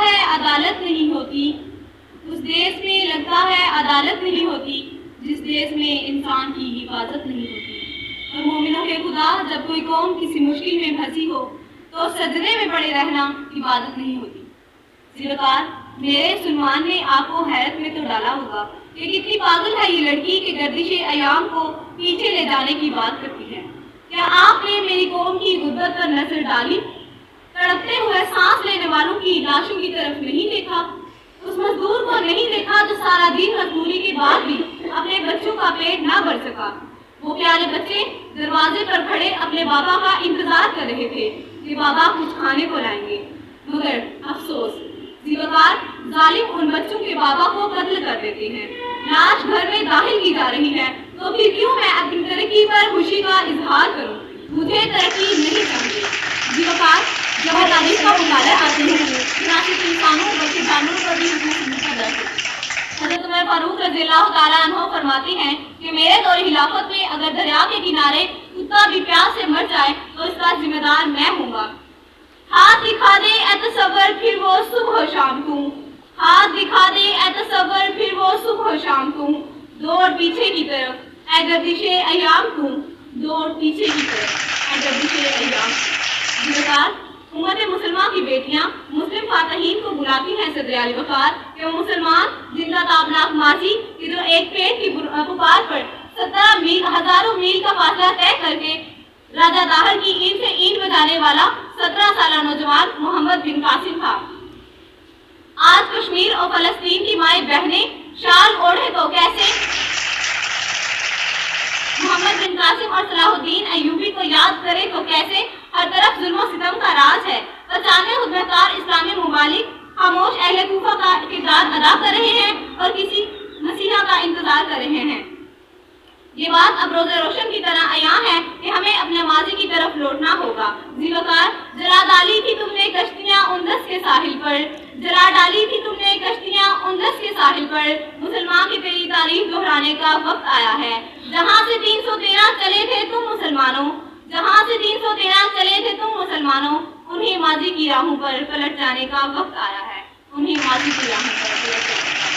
ہے عدالت نہیں ہوتی، اس دیش میں لگتا ہے عدالت نہیں ہوتی جس دیش میں انسان کی حفاظت نہیں ہوتی۔ اور مومنوں کے خدا، جب کوئی قوم کسی مشکل میں پھنسی ہو تو سجدے میں پڑے رہنا عبادت نہیں ہوتی۔ زیوکار، میرے سلمان نے آپ کو حیرت میں تو ڈالا ہوگا کہ کتنی پاگل ہے یہ لڑکی کہ گردش ایام کو پیچھے لے جانے کی بات کرتی ہے۔ کیا آپ نے میری قوم کی غربت پر نظر ڈالی؟ تڑپتے ہوئے سانس لینے والوں کی لاشوں کی طرف نہیں دیکھا؟ اس مزدور کو نہیں دیکھا جو سارا دن مزدوری کے بعد بھی اپنے بچوں کا پیٹ نہ بھر سکا؟ وہ پیارے بچے دروازے پر کھڑے اپنے بابا کا انتظار کر رہے تھے کہ بابا کچھ کھانے کو لائیں گے، مگر افسوس زیوکار، ظالم ان بچوں کے بابا کو قتل کر دیتے ہیں۔ لاش گھر میں داخل کی جا رہی ہے تو پھر کیوں میں اپنی ترقی پر خوشی کا اظہار کروں؟ مجھے ترقی نہیں چاہیے۔ زیوکار، جب ہم تاریخ کا مطالعہ کرتے ہیں نہ صرف انسانوں بلکہ جانوروں پر بھی حکم کا درد ہے۔ حضرت عمر فاروق رضی اللہ تعالیٰ عنہ فرماتے ہیں کہ میرے دور خلافت میں اگر دریا کے کنارے کتا بھی پیاس سے مر جائے تو اس کا ذمہ دار میں ہوں گا۔ ہاتھ دکھا دے اے تصور پھر وہ صبح و شام کو، ہاتھ دکھا دے اے تصور پھر وہ صبح و شام کو، دوڑ پیچھے کی طرف اے گردش ایام کو، دوڑ پیچھے کی طرف اے گردش ایام۔ زیوکار، امت مسلمہ کی بیٹیاں مسلم فاتحین کو بلاتی ہیں صدر علی وقار کہ وہ مسلمان زندہ تابناک ماضی کی جو ایک پیٹ کی پکار پر 17 میل ہزاروں میل کا فاصلہ طے کر کے راجہ داہر کی اینٹ سے اینٹ بجانے والا 17 سالہ نوجوان محمد بن قاسم تھا۔ آج کشمیر اور فلسطین کی مائیں بہنیں شال اوڑھے تو کیسے محمد بن قاسم اور صلاح الدین ایوبی کو یاد کرے تو کیسے؟ ہر طرف ظلم و ستم کا راج ہے۔ 95 خدمتگار اسلامی ممالک خاموش اہل کوفہ کا کردار ادا کر رہے ہیں اور کسی مسیحا کا انتظار کر رہے ہیں۔ یہ بات اب روز روشن کی طرح عیاں ہے کہ ہمیں اپنے ماضی کی طرف لوٹنا ہوگا۔ زیوکار، جلا ڈالی تھی تم نے کشتیاں اندس کے ساحل پر، جلا ڈالی تھی تم نے کشتیاں اندس کے ساحل پر، مسلمان کی تیری تاریخ دہرانے کا وقت آیا ہے۔ جہاں سے 313 چلے تھے تم مسلمانوں، جہاں سے 313 چلے تھے تم مسلمانوں، انہیں ماضی کی راہوں پر پلٹ جانے کا وقت آیا ہے، انہیں ماضی کی راہوں پر پلٹ جانے کا